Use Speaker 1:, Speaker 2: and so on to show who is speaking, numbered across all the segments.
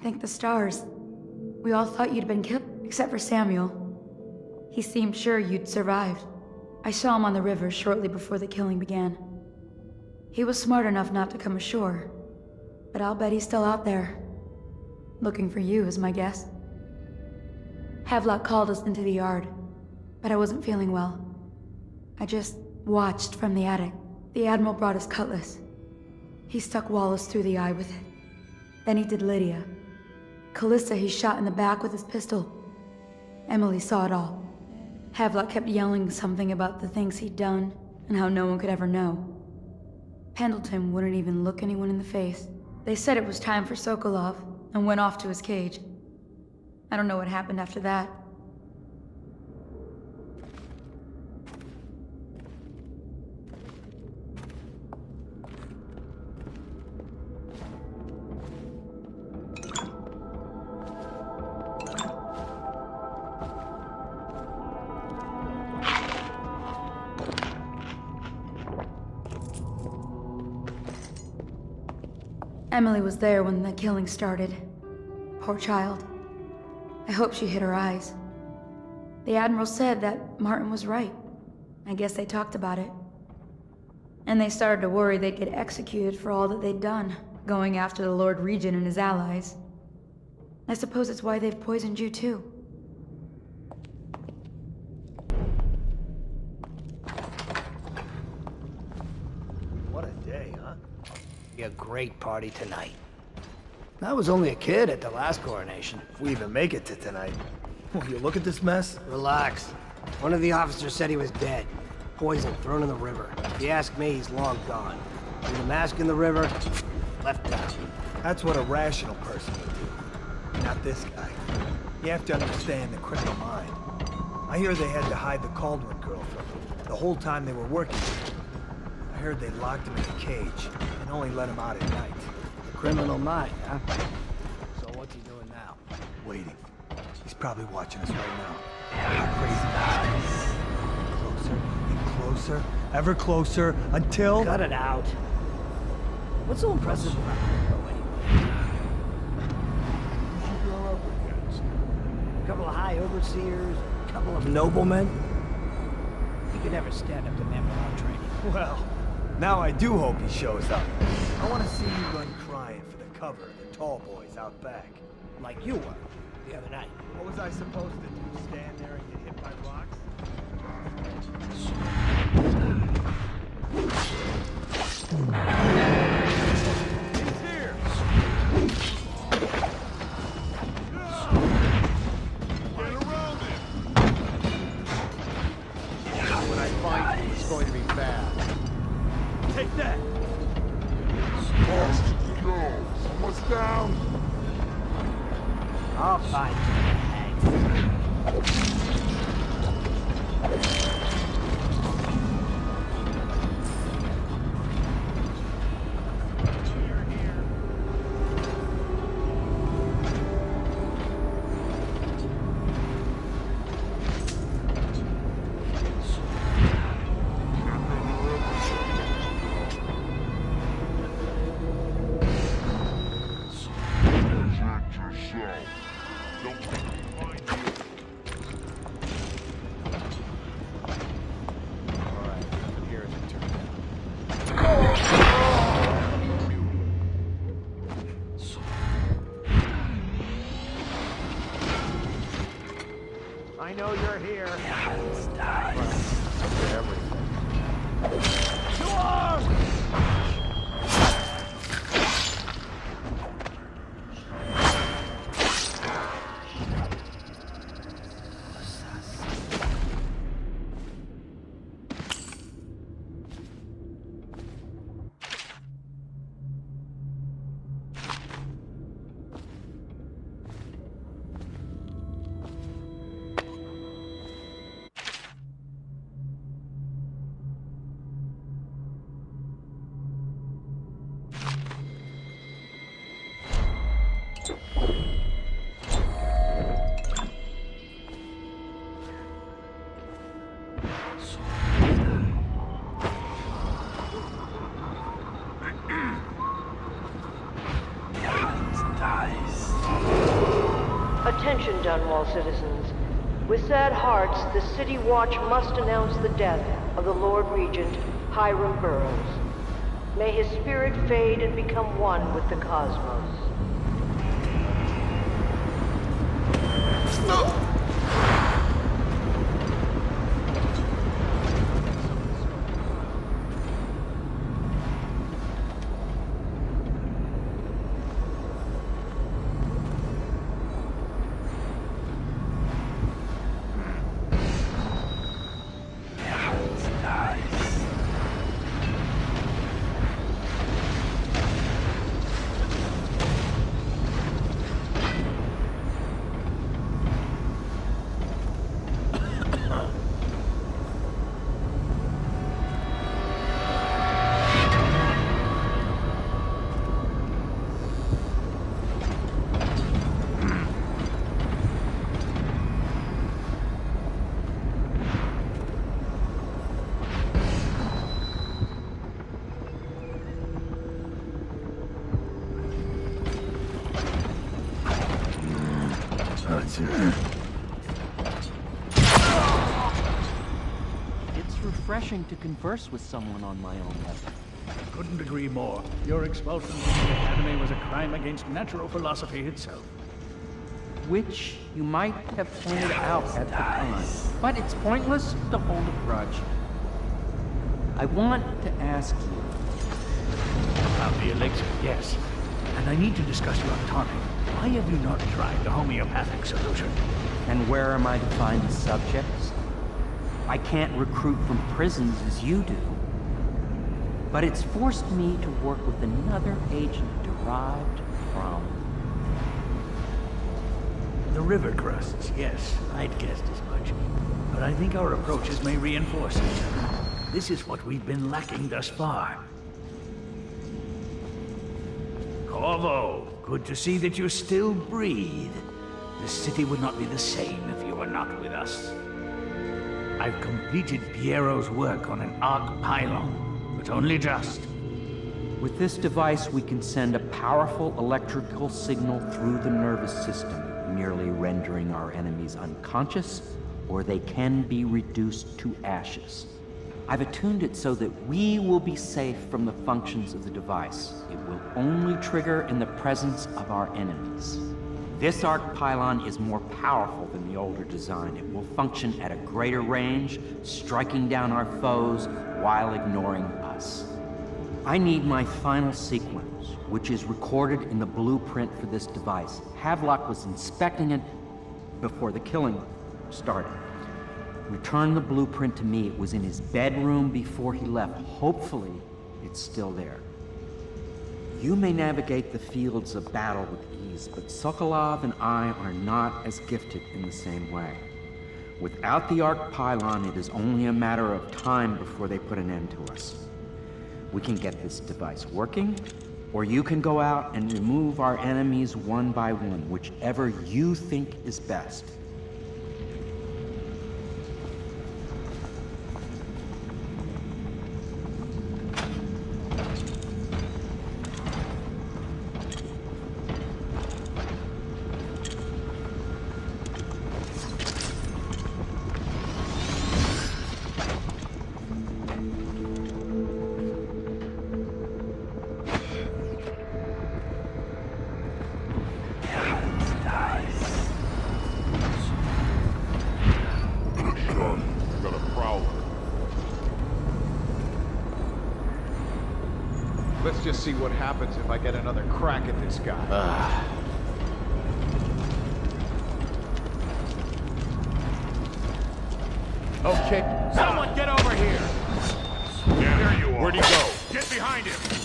Speaker 1: think the stars. We all thought you'd been killed, except for Samuel. He seemed sure you'd survived. I saw him on the river shortly before the killing began. He was smart enough not to come ashore, but I'll bet he's still out there. Looking for you is my guess. Havelock called us into the yard, but I wasn't feeling well. I just watched from the attic. The Admiral brought his cutlass. He stuck Wallace through the eye with it. Then he did Lydia. Callista he shot in the back with his pistol. Emily saw it all. Havelock kept yelling something about the things he'd done, and how no one could ever know. Pendleton wouldn't even look anyone in the face. They said it was time for Sokolov, and went off to his cage. I don't know what happened after that. Emily was there when the killing started. Poor child. I hope she hid her eyes. The Admiral said that Martin was right. I guess they talked about it. And they started to worry they'd get executed for all that they'd done, going after the Lord Regent and his allies. I suppose it's why they've poisoned you too.
Speaker 2: What a day, huh?
Speaker 3: Be a great party tonight.
Speaker 2: I was only a kid at the last coronation. If we even make it to tonight. Will you look at this mess?
Speaker 3: Relax. One of the officers said he was dead. Poison thrown in the river. If you ask me, he's long gone. Threw the mask in the river, left town.
Speaker 4: That's what a rational person would do. Not this guy. You have to understand the criminal mind. I hear they had to hide the Cauldron girl from him the whole time they were working with him. I heard they locked him in a cage and only let him out at night.
Speaker 3: The criminal mind, huh? So what's he doing now?
Speaker 4: Waiting. He's probably watching us right now. How crazy is he? Closer and closer, ever closer, until...
Speaker 3: Cut it out. What's so impressive about Rambo anyway? A couple of high overseers, a couple of noblemen. You could never stand up to men without training.
Speaker 4: Well, now I do hope he shows up. I want to see you run crying for the cover of the tall boys out back.
Speaker 3: Like you were the other night.
Speaker 4: What was I supposed to do? Stand there and get hit by rocks? He's here! Get around him! When I find him, it's going to be bad. Take that!
Speaker 5: Go! Someone's down!
Speaker 3: I'll find you.
Speaker 4: I know you're here. To arms!
Speaker 6: Attention, Dunwall citizens. With sad hearts, the City Watch must announce the death of the Lord Regent, Hiram Burrows. May his spirit fade and become one with the cosmos.
Speaker 7: It's refreshing to converse with someone on my own level.
Speaker 8: Couldn't agree more. Your expulsion from the Academy was a crime against natural philosophy itself.
Speaker 7: Which you might have pointed out at the time. But it's pointless to hold a grudge. I want to ask you.
Speaker 8: About the elixir, yes. And I need to discuss your tonic. Why have you not tried the homeopathic solution?
Speaker 7: And where am I to find the subjects? I can't recruit from prisons as you do. But it's forced me to work with another agent derived from...
Speaker 8: The river crusts, yes. I'd guessed as much. But I think our approaches may reinforce each other. This is what we've been lacking thus far. Corvo, good to see that you still breathe. The city would not be the same if you were not with us. I've completed Piero's work on an arc pylon, but only just.
Speaker 7: With this device, we can send a powerful electrical signal through the nervous system, merely rendering our enemies unconscious, or they can be reduced to ashes. I've attuned it so that we will be safe from the functions of the device. It will only trigger in the presence of our enemies. This arc pylon is more powerful than the older design. It will function at a greater range, striking down our foes while ignoring us. I need my final sequence, which is recorded in the blueprint for this device. Havelock was inspecting it before the killing started. Return the blueprint to me. It was in his bedroom before he left. Hopefully, it's still there. You may navigate the fields of battle with ease, but Sokolov and I are not as gifted in the same way. Without the arc pylon, it is only a matter of time before they put an end to us. We can get this device working, or you can go out and remove our enemies one by one, whichever you think is best.
Speaker 9: Let's just see what happens if I get another crack at this guy. Okay.
Speaker 5: Someone get over here! Yeah, there you are. Where'd he go? Get behind him!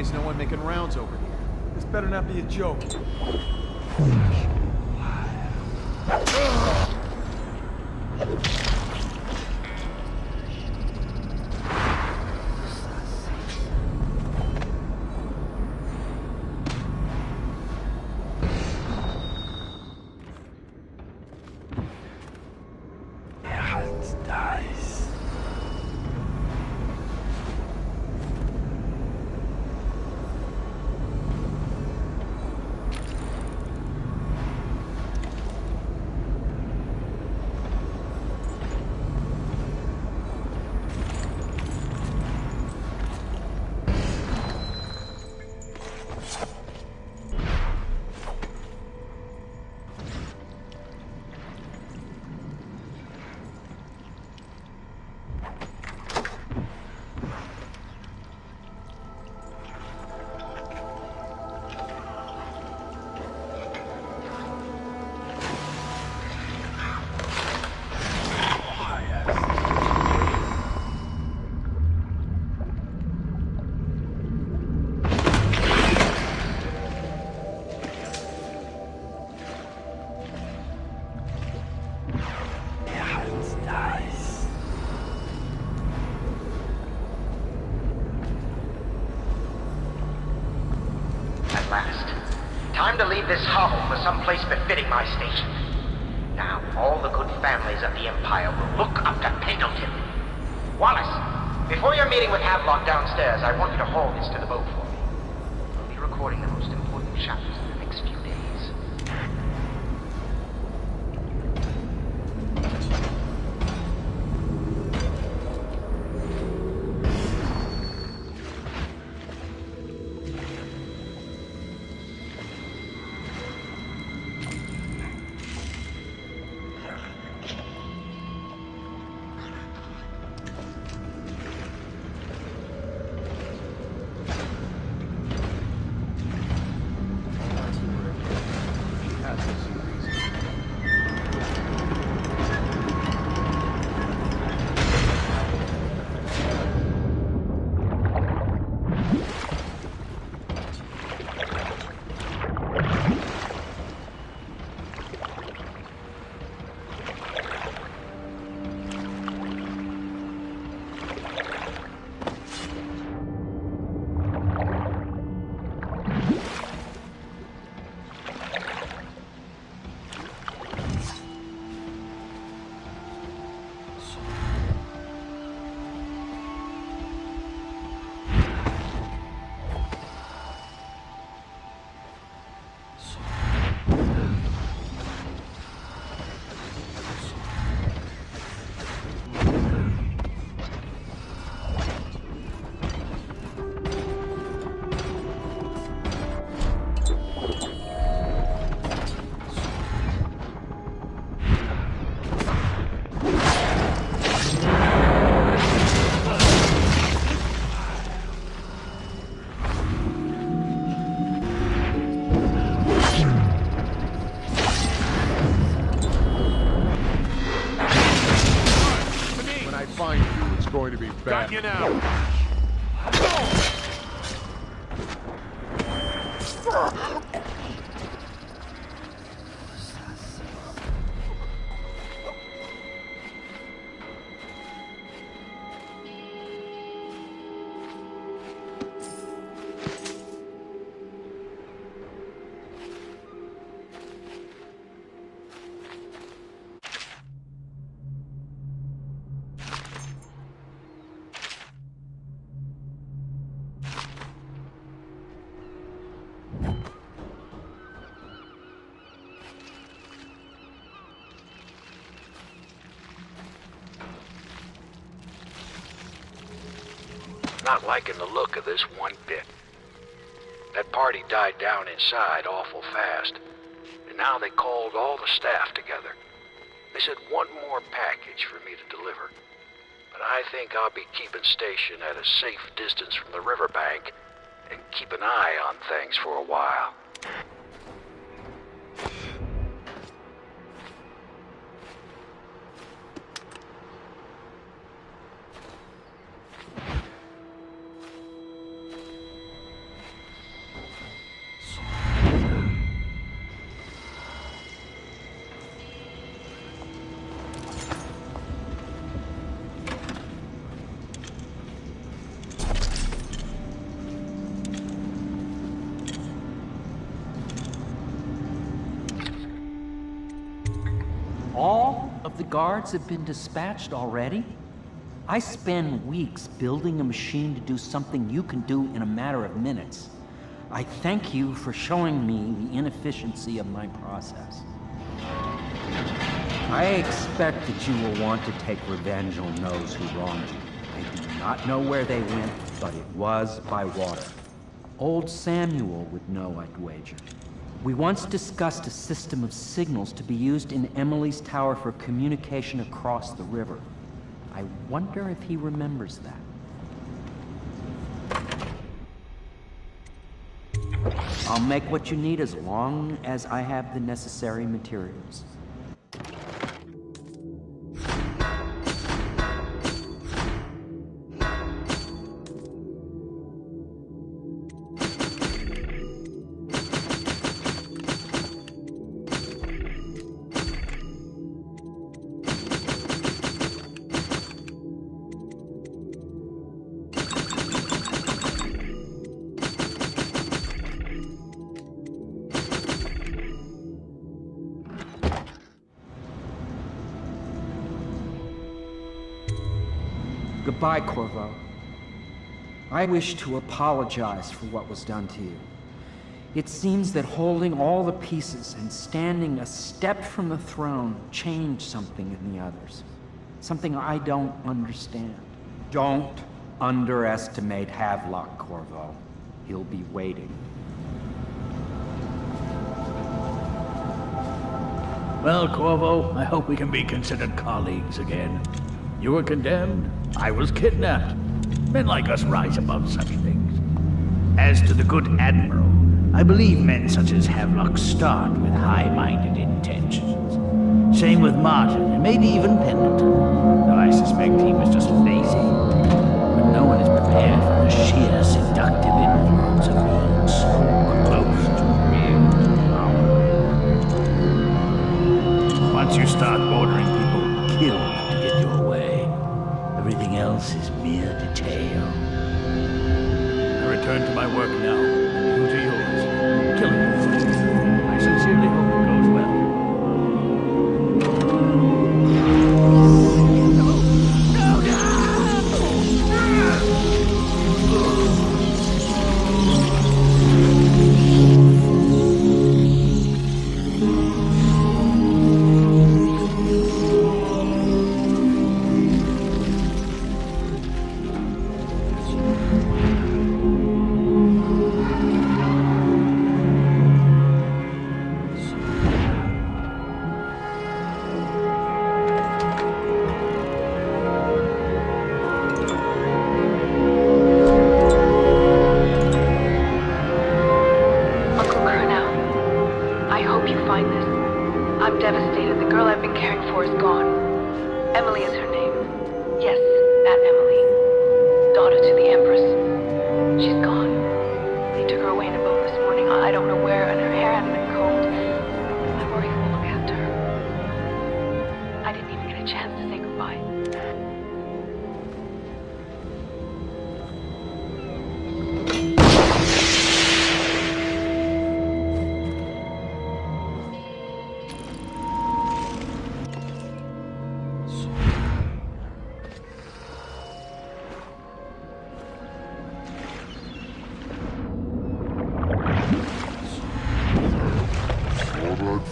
Speaker 9: always no one making rounds over here.
Speaker 4: This better not be a joke.
Speaker 10: Time to leave this hovel for some place befitting my station. Now, all the good families of the Empire will look up to Pendleton. Wallace, before your meeting with Havelock downstairs, I want you to haul this to the boat for me. We'll be recording the most important chapters in the next few days.
Speaker 5: Going to be bad.
Speaker 8: Got you now.
Speaker 11: Not liking the look of this one bit. That party died down inside awful fast, and now they called all the staff together. They said one more package for me to deliver, but I think I'll be keeping station at a safe distance from the riverbank and keep an eye on things for a while.
Speaker 7: All of the guards have been dispatched already? I spend weeks building a machine to do something you can do in a matter of minutes. I thank you for showing me the inefficiency of my process. I expect that you will want to take revenge on those who wronged you. I do not know where they went, but it was by water. Old Samuel would know, I'd wager. We once discussed a system of signals to be used in Emily's tower for communication across the river. I wonder if he remembers that. I'll make what you need as long as I have the necessary materials. Goodbye, Corvo. I wish to apologize for what was done to you. It seems that holding all the pieces and standing a step from the throne changed something in the others. Something I don't understand. Don't underestimate Havelock, Corvo. He'll be waiting.
Speaker 8: Well, Corvo, I hope we can be considered colleagues again. You were condemned, I was kidnapped. Men like us rise above such things. As to the good Admiral, I believe men such as Havelock start with high-minded intentions. Same with Martin, and maybe even Pendleton, though I suspect he was just lazy. But no one is prepared for the sheer seductive influence of being so close to real power. Once you start ordering people killed to get your way, everything else is mere detail. I return to my work now, and you to yours. Killing you. I sincerely hope it goes well.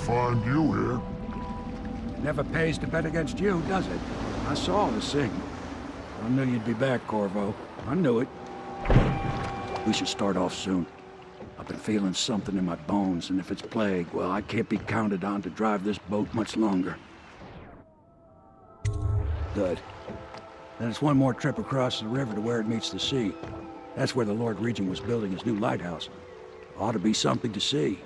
Speaker 5: Find you here.
Speaker 12: Never pays to bet against you, does it? I saw the signal. I knew you'd be back, Corvo. I knew it. We should start off soon. I've been feeling something in my bones, and if it's plague, well, I can't be counted on to drive this boat much longer. Good. Then it's one more trip across the river to where it meets the sea. That's where the Lord Regent was building his new lighthouse. Ought to be something to see.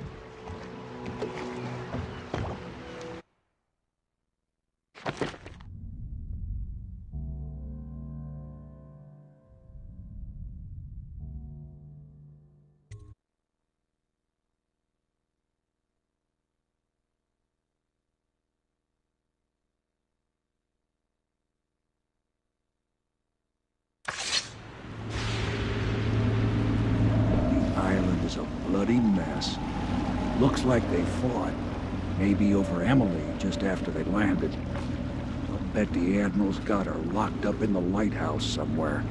Speaker 12: A bloody mess. Looks like they fought. Maybe over Emily, just after they landed. I'll bet the Admiral's got her locked up in the lighthouse somewhere.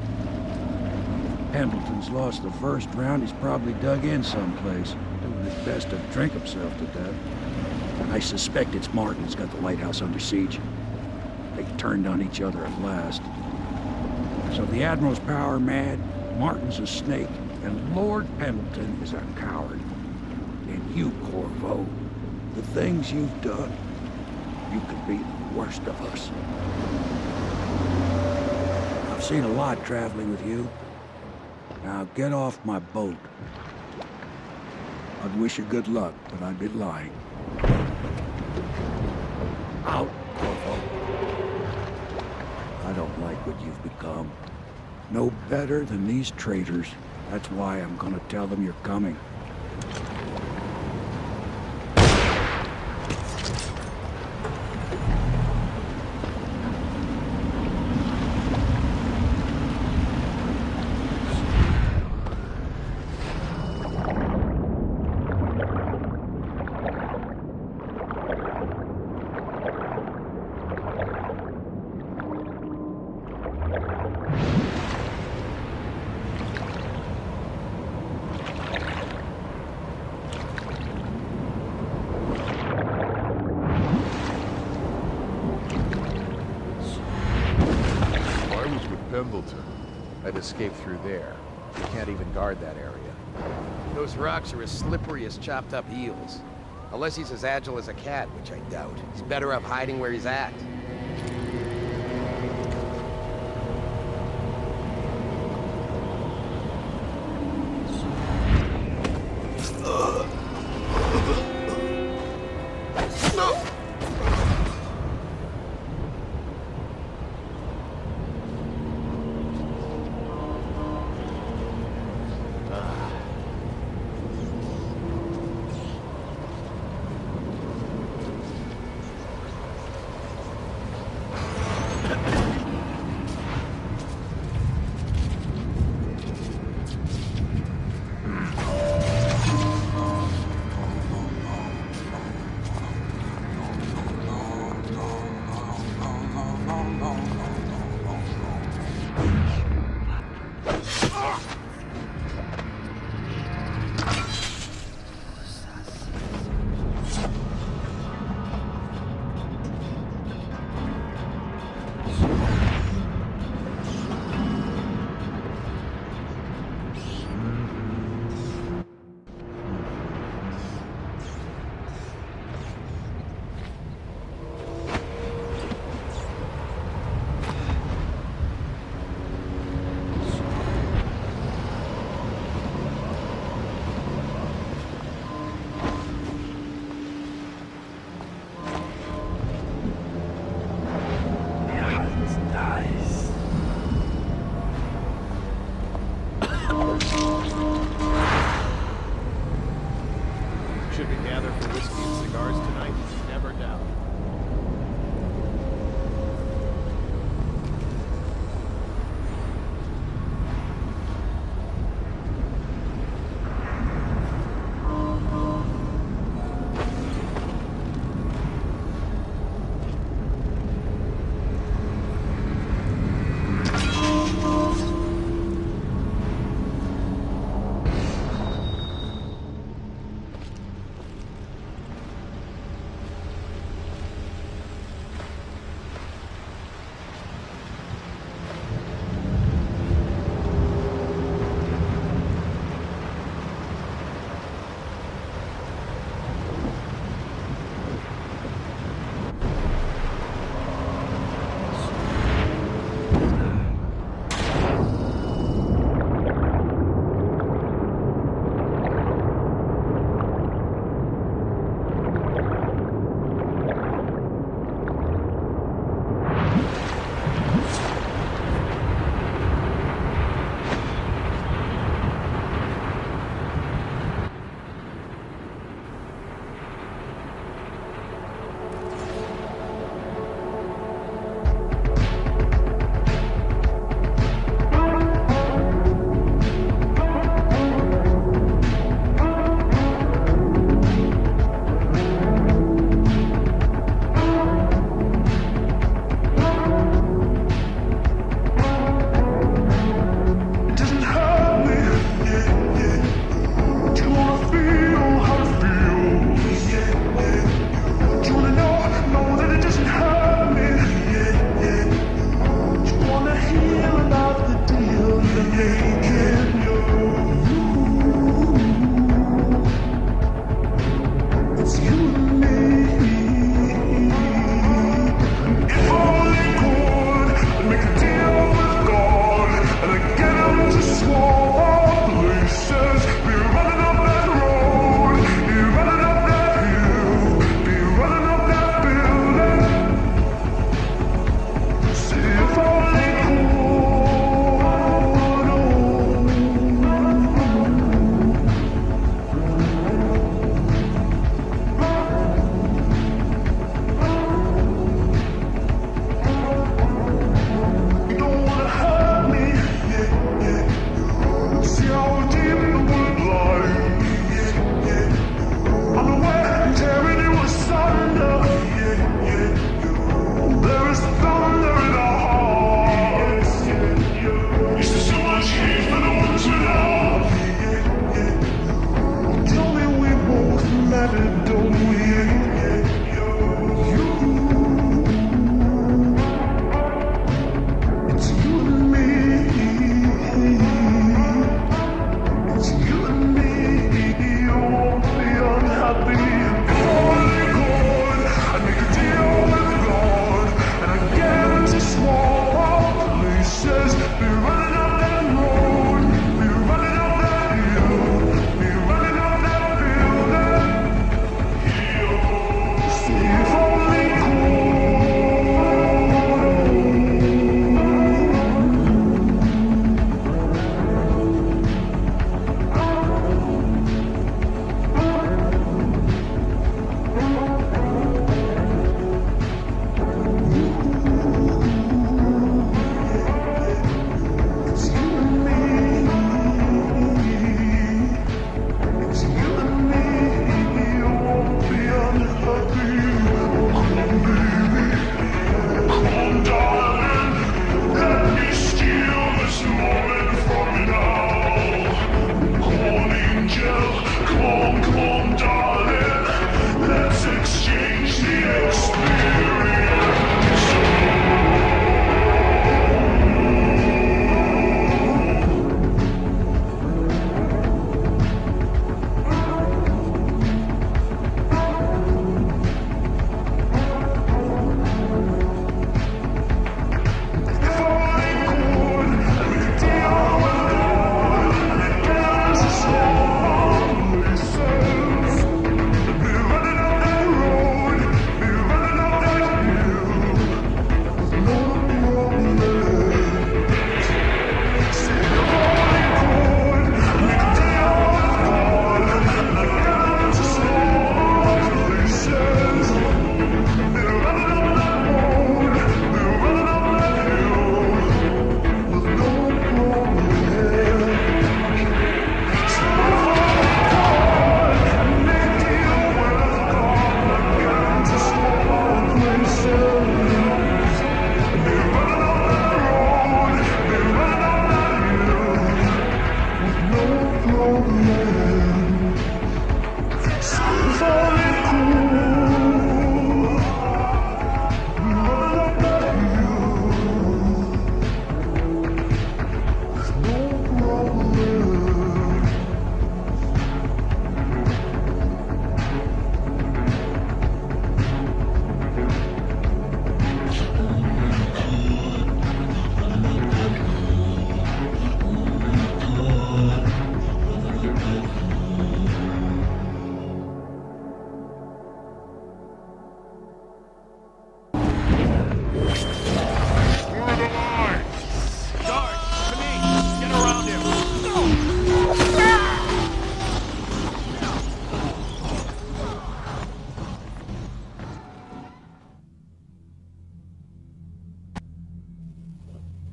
Speaker 12: Pendleton's lost the first round, he's probably dug in someplace, doing his best to drink himself to death. I suspect it's Martin's got the lighthouse under siege. They turned on each other at last. So the Admiral's power mad, Martin's a snake, and Lord Pendleton is a coward. And you, Corvo, the things you've done, you could be the worst of us. I've seen a lot traveling with you. Now get off my boat. I'd wish you good luck, but I'd be lying. Out, Corvo. I don't like what you've become. No better than these traitors. That's why I'm gonna tell them you're coming.
Speaker 9: Pendleton. I'd escaped through there. You can't even guard that area.
Speaker 13: Those rocks are as slippery as chopped up eels. Unless he's as agile as a cat, which I doubt. He's better off hiding where he's at.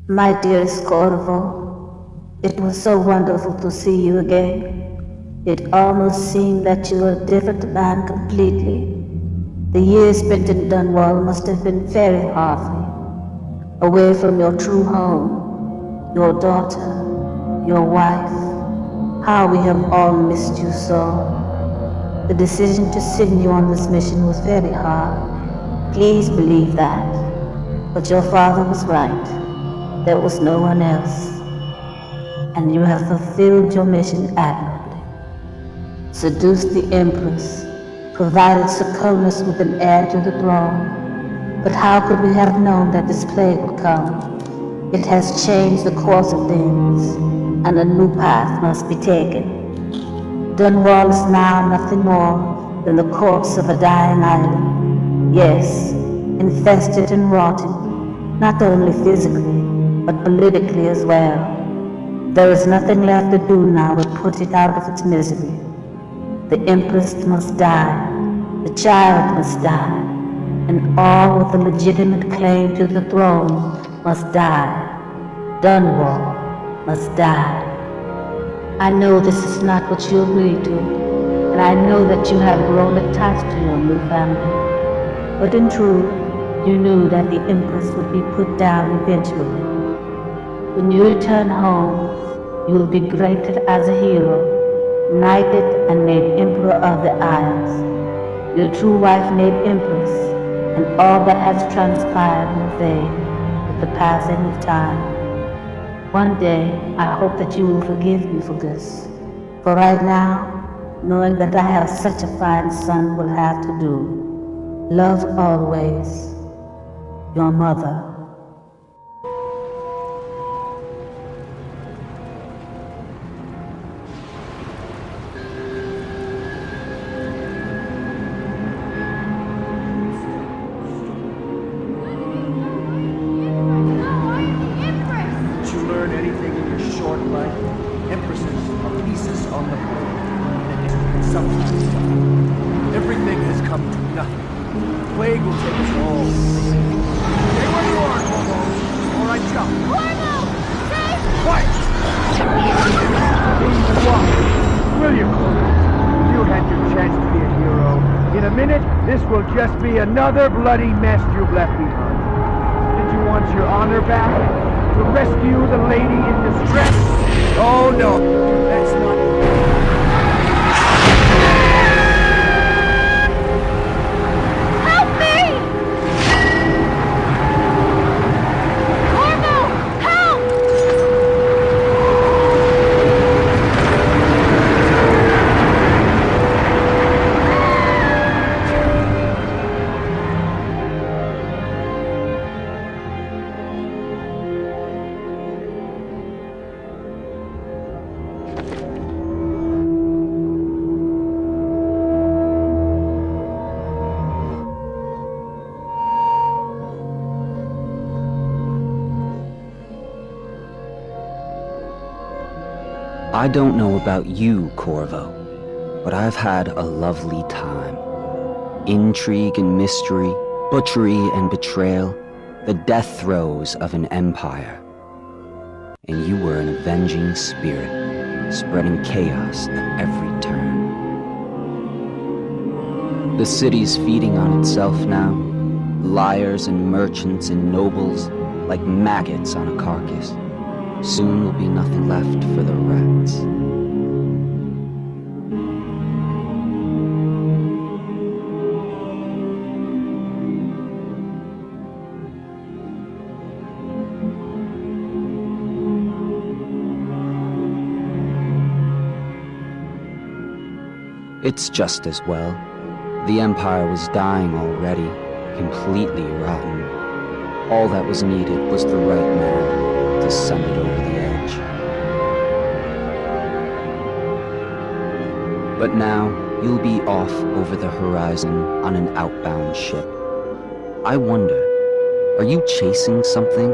Speaker 14: My dearest Corvo, it was so wonderful to see you again. It almost seemed that you were a different man completely. The years spent in Dunwall must have been very hard for you. Away from your true home, your daughter, your wife. How we have all missed you so. The decision to send you on this mission was very hard. Please believe that. But your father was right. There was no one else. And you have fulfilled your mission admirably. Seduced the Empress, provided Succubus with an heir to the throne. But how could we have known that this plague would come? It has changed the course of things, and a new path must be taken. Dunwall is now nothing more than the corpse of a dying island. Yes, infested and rotting, not only physically, but politically as well. There is nothing left to do now but put it out of its misery. The Empress must die, the child must die, and all with a legitimate claim to the throne must die. Dunwall must die. I know this is not what you agreed to, and I know that you have grown attached to your new family. But in truth, you knew that the Empress would be put down eventually. When you return home, you will be greeted as a hero, knighted and made Emperor of the Isles. Your true wife made Empress, and all that has transpired will fade with the passing of time. One day, I hope that you will forgive me for this. For right now, knowing that I have such a fine son will have to do. Love always, your mother.
Speaker 15: Just be another bloody mess you've left behind. Did you want your honor back? To rescue the lady in distress? Oh no, that's not...
Speaker 16: Help me! Corvo, help!
Speaker 17: I don't know about you, Corvo, but I've had a lovely time. Intrigue and mystery, butchery and betrayal, the death throes of an empire. And you were an avenging spirit, spreading chaos at every turn. The city's feeding on itself now, liars and merchants and nobles like maggots on a carcass. Soon will be nothing left for the rats. It's just as well. The Empire was dying already, completely rotten. All that was needed was the right man to send it over the edge. But now, you'll be off over the horizon on an outbound ship. I wonder, are you chasing something?